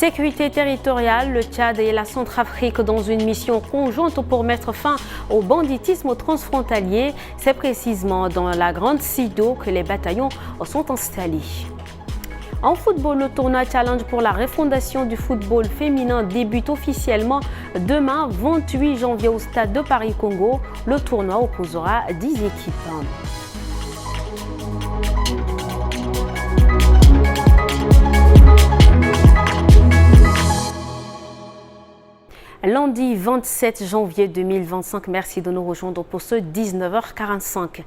Sécurité territoriale, le Tchad et la Centrafrique dans une mission conjointe pour mettre fin au banditisme transfrontalier. C'est précisément dans la Grande Sido que les bataillons sont installés. En football, le tournoi Challenge pour la refondation du football féminin débute officiellement demain, 28 janvier, au stade de Paris-Congo. Le tournoi opposera 10 équipes. Lundi 27 janvier 2025, merci de nous rejoindre pour ce 19h45.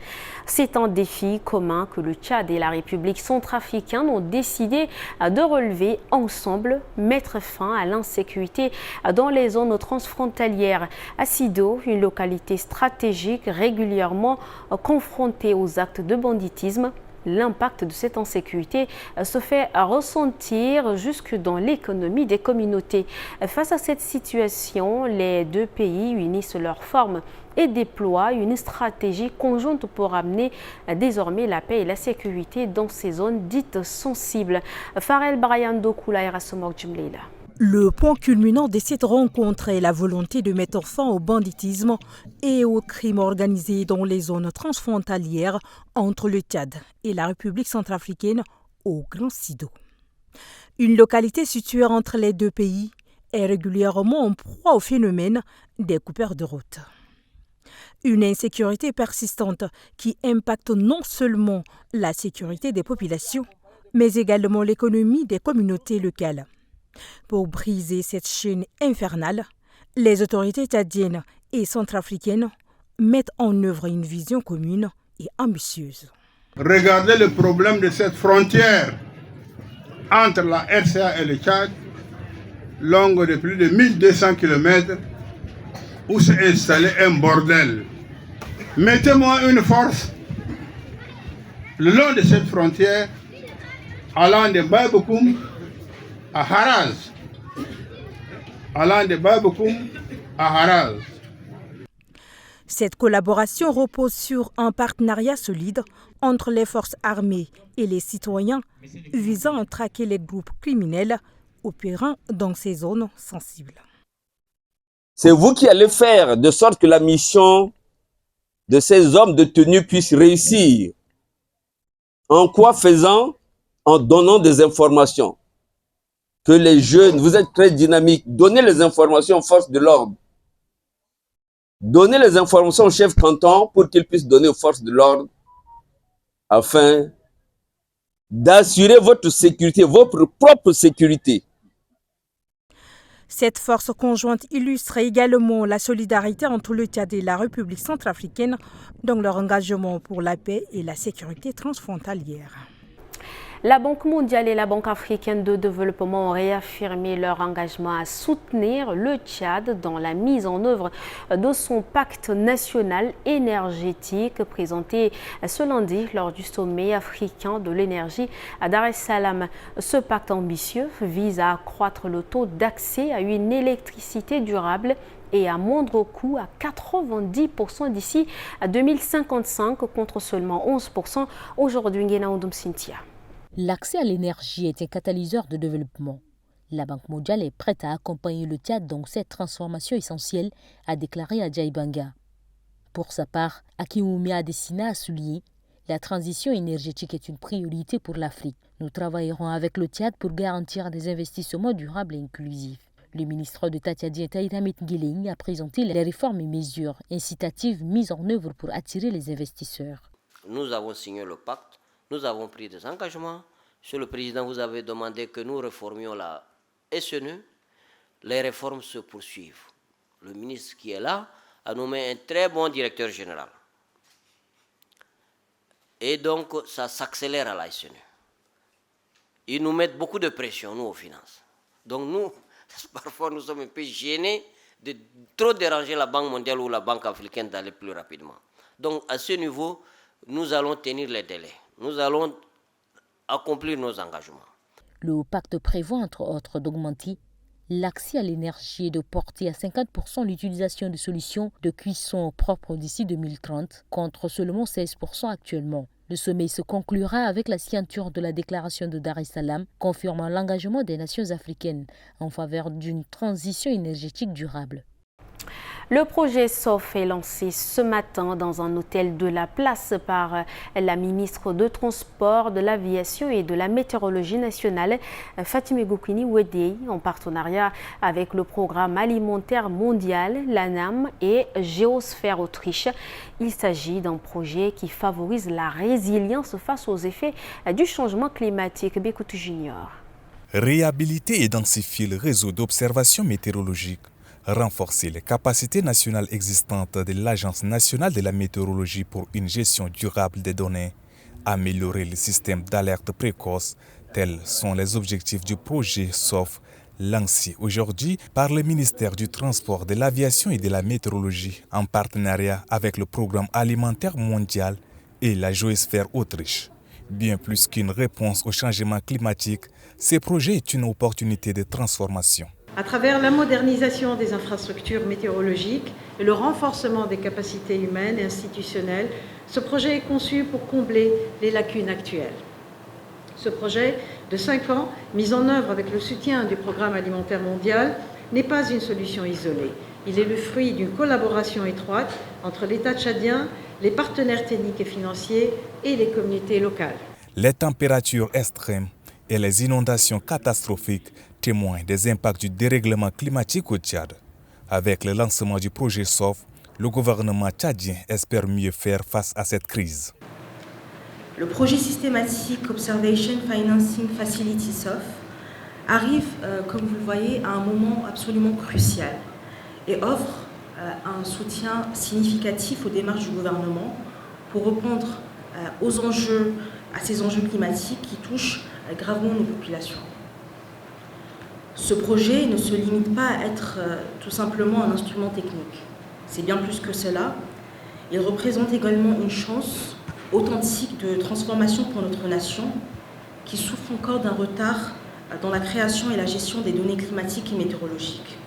C'est un défi commun que le Tchad et la République centrafricaine ont décidé de relever ensemble, mettre fin à l'insécurité dans les zones transfrontalières. À Sido, une localité stratégique régulièrement confrontée aux actes de banditisme. L'impact de cette insécurité se fait ressentir jusque dans l'économie des communautés. Face à cette situation, les deux pays unissent leurs forces et déploient une stratégie conjointe pour amener désormais la paix et la sécurité dans ces zones dites sensibles. Farel Brian Dokula et Rasomok Jumleila. Le point culminant de cette rencontre est la volonté de mettre fin au banditisme et au crime organisé dans les zones transfrontalières entre le Tchad et la République centrafricaine au Grand Sido. Une localité située entre les deux pays est régulièrement en proie au phénomène des coupeurs de route. Une insécurité persistante qui impacte non seulement la sécurité des populations, mais également l'économie des communautés locales. Pour briser cette chaîne infernale, les autorités tchadiennes et centrafricaines mettent en œuvre une vision commune et ambitieuse. Regardez le problème de cette frontière entre la RCA et le Tchad, longue de plus de 1200 km, où s'est installé un bordel. Mettez-moi une force le long de cette frontière, allant de Baïbokoum à Haraz, allant de Baïbokoum à Haraz. Cette collaboration repose sur un partenariat solide entre les forces armées et les citoyens visant à traquer les groupes criminels opérant dans ces zones sensibles. C'est vous qui allez faire de sorte que la mission de ces hommes de tenue puisse réussir. En quoi faisant? En donnant des informations. Que les jeunes, vous êtes très dynamiques, donnez les informations aux forces de l'ordre. Donnez les informations au chef canton pour qu'il puisse donner aux forces de l'ordre afin d'assurer votre sécurité, votre propre sécurité. Cette force conjointe illustre également la solidarité entre le Tchad et la République centrafricaine dans leur engagement pour la paix et la sécurité transfrontalière. La Banque mondiale et la Banque africaine de développement ont réaffirmé leur engagement à soutenir le Tchad dans la mise en œuvre de son pacte national énergétique présenté ce lundi lors du sommet africain de l'énergie à Dar es Salaam. Ce pacte ambitieux vise à accroître le taux d'accès à une électricité durable et à moindre coût à 90% d'ici à 2055 contre seulement 11% aujourd'hui. Cynthia. L'accès à l'énergie est un catalyseur de développement. La Banque mondiale est prête à accompagner le Tchad dans cette transformation essentielle, a déclaré Adjaï Banga. Pour sa part, Akimoumi Adesina a souligné « La transition énergétique est une priorité pour l'Afrique. Nous travaillerons avec le Tchad pour garantir des investissements durables et inclusifs. » Le ministre d'État tchadien Taïramit Guiling a présenté les réformes et mesures incitatives mises en œuvre pour attirer les investisseurs. Nous avons signé le pacte. Nous avons pris des engagements. Monsieur le Président, vous avez demandé que nous réformions la SNU. Les réformes se poursuivent. Le ministre qui est là a nommé un très bon directeur général. Et donc, ça s'accélère à la SNU. Ils nous mettent beaucoup de pression, nous, aux finances. Donc, nous, parfois, nous sommes un peu gênés de trop déranger la Banque mondiale ou la Banque africaine d'aller plus rapidement. Donc, à ce niveau, nous allons tenir les délais. Nous allons accomplir nos engagements. Le pacte prévoit, entre autres, d'augmenter l'accès à l'énergie et de porter à 50% l'utilisation de solutions de cuisson propres d'ici 2030, contre seulement 16% actuellement. Le sommet se conclura avec la signature de la déclaration de Dar es Salaam, confirmant l'engagement des nations africaines en faveur d'une transition énergétique durable. Le projet SOF est lancé ce matin dans un hôtel de la place par la ministre de Transport, de l'Aviation et de la Météorologie nationale, Fatime Goukouni Wedei, en partenariat avec le Programme alimentaire mondial, l'ANAM et Géosphère Autriche. Il s'agit d'un projet qui favorise la résilience face aux effets du changement climatique. Bekoutou Junior. Réhabiliter et densifier le réseau d'observation météorologique, renforcer les capacités nationales existantes de l'Agence nationale de la météorologie pour une gestion durable des données, améliorer le système d'alerte précoce, tels sont les objectifs du projet SOF, lancé aujourd'hui par le ministère du Transport, de l'Aviation et de la Météorologie en partenariat avec le Programme alimentaire mondial et la Géosphère Autriche. Bien plus qu'une réponse au changement climatique, ce projet est une opportunité de transformation. À travers la modernisation des infrastructures météorologiques et le renforcement des capacités humaines et institutionnelles, ce projet est conçu pour combler les lacunes actuelles. Ce projet de 5 ans, mis en œuvre avec le soutien du Programme alimentaire mondial, n'est pas une solution isolée. Il est le fruit d'une collaboration étroite entre l'État tchadien, les partenaires techniques et financiers et les communautés locales. Les températures extrêmes et les inondations catastrophiques témoignent des impacts du dérèglement climatique au Tchad. Avec le lancement du projet SOF, le gouvernement tchadien espère mieux faire face à cette crise. Le projet Systematic Observation Financing Facility SOF arrive, comme vous le voyez, à un moment absolument crucial et offre un soutien significatif aux démarches du gouvernement pour répondre à ces enjeux climatiques qui touchent gravement nos populations. Ce projet ne se limite pas à être tout simplement un instrument technique. C'est bien plus que cela. Il représente également une chance authentique de transformation pour notre nation qui souffre encore d'un retard dans la création et la gestion des données climatiques et météorologiques.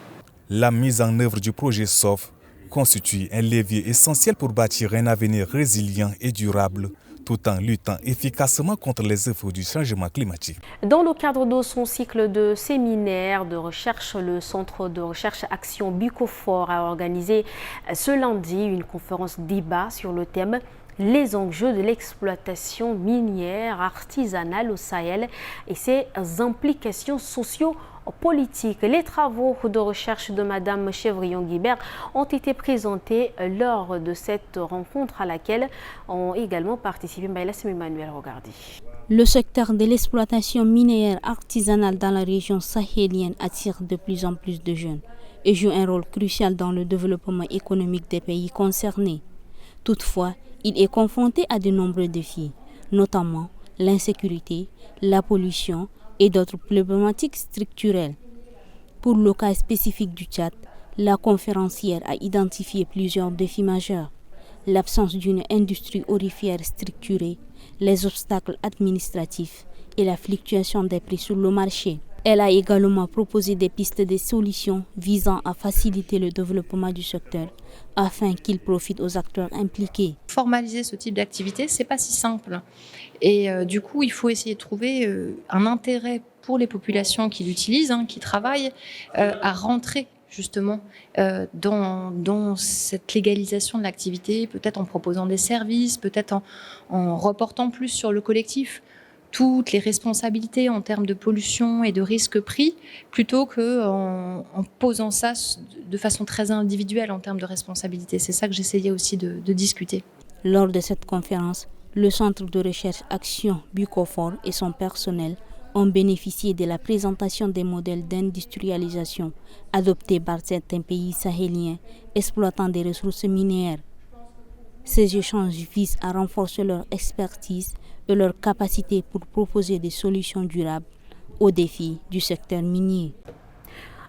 La mise en œuvre du projet SOF constitue un levier essentiel pour bâtir un avenir résilient et durable, tout en luttant efficacement contre les effets du changement climatique. Dans le cadre de son cycle de séminaires de recherche, le Centre de recherche Action Bucofor a organisé ce lundi une conférence débat sur le thème « Les enjeux de l'exploitation minière artisanale au Sahel et ses implications socio-politiques ». Les travaux de recherche de Mme Chevrillon-Guibert ont été présentés lors de cette rencontre à laquelle ont également participé Emmanuel Rogardi. Le secteur de l'exploitation minière artisanale dans la région sahélienne attire de plus en plus de jeunes et joue un rôle crucial dans le développement économique des pays concernés. Toutefois, il est confronté à de nombreux défis, notamment l'insécurité, la pollution et d'autres problématiques structurelles. Pour le cas spécifique du Tchad, la conférencière a identifié plusieurs défis majeurs: l'absence d'une industrie aurifère structurée, les obstacles administratifs et la fluctuation des prix sur le marché. Elle a également proposé des pistes de solutions visant à faciliter le développement du secteur afin qu'il profite aux acteurs impliqués. Formaliser ce type d'activité, c'est pas si simple. Et du coup, il faut essayer de trouver un intérêt pour les populations qui l'utilisent, qui travaillent, à rentrer justement dans cette légalisation de l'activité, peut-être en proposant des services, peut-être en reportant plus sur le collectif toutes les responsabilités en termes de pollution et de risques pris, plutôt qu'en posant ça de façon très individuelle en termes de responsabilité. C'est ça que j'essayais aussi de discuter. Lors de cette conférence, le Centre de recherche Action Bucofor et son personnel ont bénéficié de la présentation des modèles d'industrialisation adoptés par certains pays sahéliens exploitant des ressources minières. Ces échanges visent à renforcer leur expertise et leur capacité pour proposer des solutions durables aux défis du secteur minier.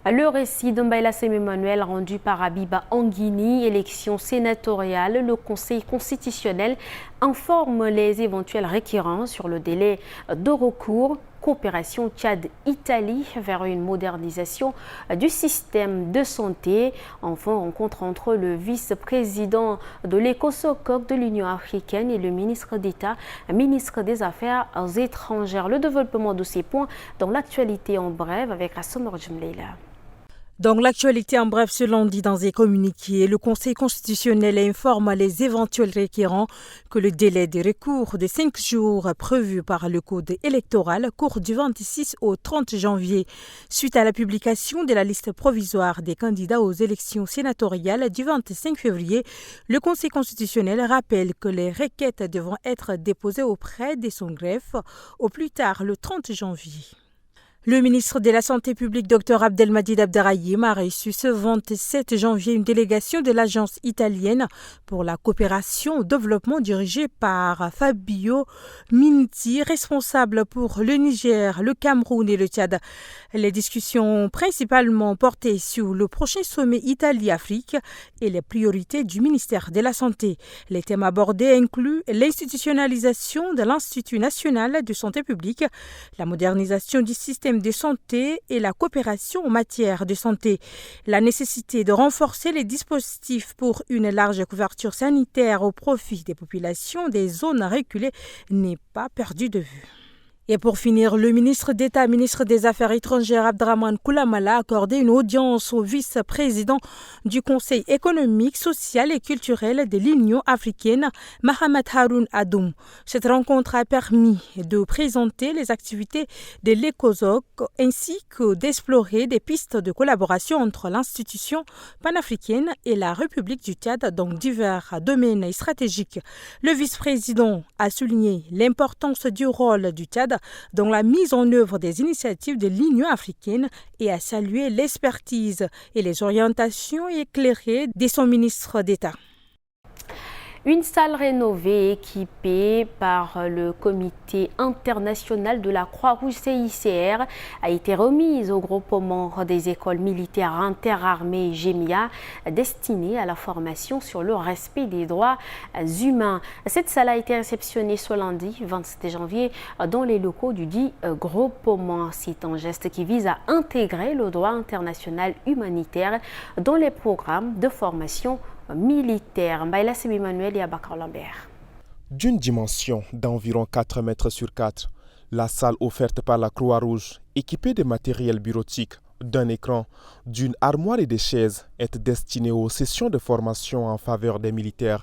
Le récit d'Mbaïla Emmanuel rendu par Abiba Anguini, élection sénatoriale, le Conseil constitutionnel informe les éventuels requérants sur le délai de recours coopération Tchad-Italie vers une modernisation du système de santé. Enfin, rencontre entre le vice-président de l'ECOSOCOC de l'Union africaine et le ministre d'État, ministre des Affaires étrangères. Le développement de ces points dans l'actualité en bref avec Assom Rjmleila. Dans l'actualité en bref, ce lundi, dans un communiqué, le Conseil constitutionnel informe les éventuels requérants que le délai de recours de 5 jours prévu par le Code électoral court du 26 au 30 janvier. Suite à la publication de la liste provisoire des candidats aux élections sénatoriales du 25 février, le Conseil constitutionnel rappelle que les requêtes devront être déposées auprès de son greffe au plus tard le 30 janvier. Le ministre de la Santé publique, Dr Abdelmadjid Abderrahim, a reçu ce 27 janvier une délégation de l'Agence italienne pour la coopération au développement dirigée par Fabio Minti, responsable pour le Niger, le Cameroun et le Tchad. Les discussions ont principalement porté sur le prochain sommet Italie-Afrique et les priorités du ministère de la Santé. Les thèmes abordés incluent l'institutionnalisation de l'Institut national de santé publique, la modernisation du système de santé et la coopération en matière de santé. La nécessité de renforcer les dispositifs pour une large couverture sanitaire au profit des populations des zones reculées n'est pas perdue de vue. Et pour finir, le ministre d'État, ministre des Affaires étrangères, Abdrahmane Koulamala, a accordé une audience au vice-président du Conseil économique, social et culturel de l'Union africaine, Mohamed Haroun Adoum. Cette rencontre a permis de présenter les activités de l'ECOSOC ainsi que d'explorer des pistes de collaboration entre l'institution panafricaine et la République du Tchad dans divers domaines stratégiques. Le vice-président a souligné l'importance du rôle du Tchad dans la mise en œuvre des initiatives de l'Union africaine et a salué l'expertise et les orientations éclairées de son ministre d'État. Une salle rénovée équipée par le Comité international de la Croix-Rouge CICR a été remise au groupement des écoles militaires interarmées GEMIA destinée à la formation sur le respect des droits humains. Cette salle a été réceptionnée ce lundi 27 janvier dans les locaux du dit groupement. C'est un geste qui vise à intégrer le droit international humanitaire dans les programmes de formation militaire. Mbaïla Emmanuel et Abakar Lambert. D'une dimension d'environ 4 mètres sur 4, la salle offerte par la Croix-Rouge, équipée de matériel bureautique, d'un écran, d'une armoire et des chaises, est destinée aux sessions de formation en faveur des militaires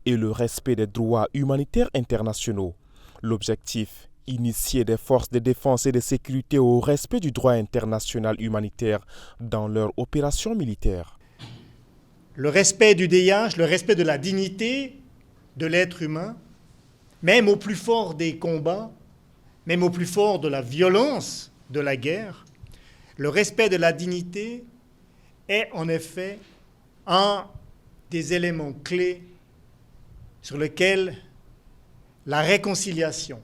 et le respect des droits humanitaires internationaux. L'objectif, initier des forces de défense et de sécurité au respect du droit international humanitaire dans leurs opérations militaires. Le respect du DIH, le respect de la dignité de l'être humain, même au plus fort des combats, même au plus fort de la violence de la guerre, le respect de la dignité est en effet un des éléments clés sur lesquels la réconciliation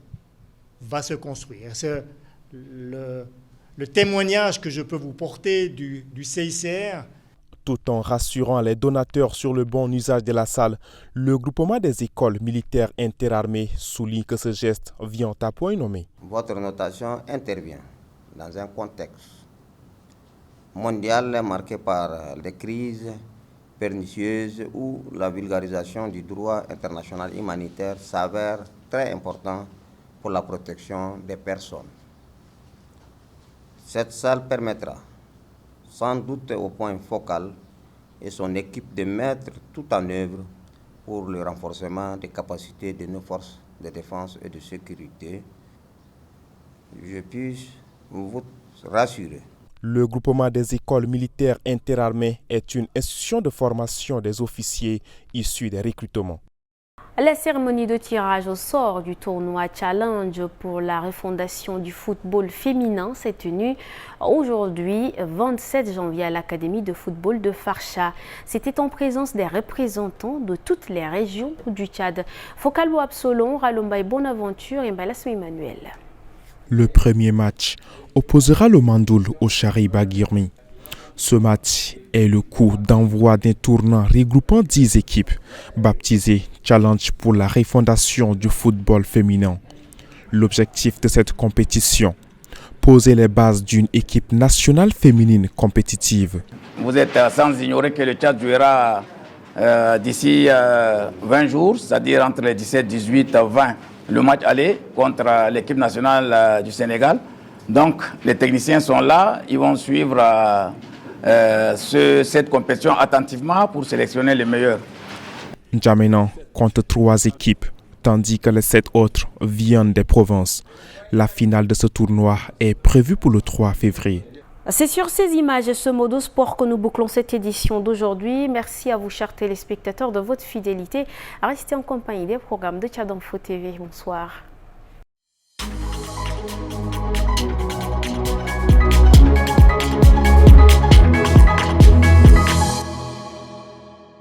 va se construire. C'est le témoignage que je peux vous porter du CICR. Tout en rassurant les donateurs sur le bon usage de la salle, le groupement des écoles militaires interarmées souligne que ce geste vient à point nommé. Votre notation intervient dans un contexte mondial marqué par des crises pernicieuses où la vulgarisation du droit international humanitaire s'avère très important pour la protection des personnes. Cette salle permettra sans doute au point focal et son équipe de mettre tout en œuvre pour le renforcement des capacités de nos forces de défense et de sécurité. Je puis vous rassurer. Le groupement des écoles militaires interarmées est une institution de formation des officiers issus des recrutements. La cérémonie de tirage au sort du tournoi Challenge pour la refondation du football féminin s'est tenue aujourd'hui, 27 janvier, à l'Académie de football de Farsha. C'était en présence des représentants de toutes les régions du Tchad. Focalbo Absolon, Ralombay Bonaventure et Mbalasme Emmanuel. Le premier match opposera le Mandoul au Chariba Girmi. Ce match est le coup d'envoi d'un tournoi regroupant 10 équipes, baptisé Challenge pour la refondation du football féminin. L'objectif de cette compétition, poser les bases d'une équipe nationale féminine compétitive. Vous êtes sans ignorer que le Tchad jouera d'ici 20 jours, c'est-à-dire entre les 17, 18, 20, le match aller contre l'équipe nationale du Sénégal. Donc les techniciens sont là, ils vont suivre cette compétition attentivement pour sélectionner les meilleurs. N'Djamena compte 3 équipes, tandis que les 7 autres viennent des provinces. La finale de ce tournoi est prévue pour le 3 février. C'est sur ces images et ce mot de sport que nous bouclons cette édition d'aujourd'hui. Merci à vous, chers téléspectateurs, de votre fidélité. Restez en compagnie des programmes de Tchad Info TV. Bonsoir.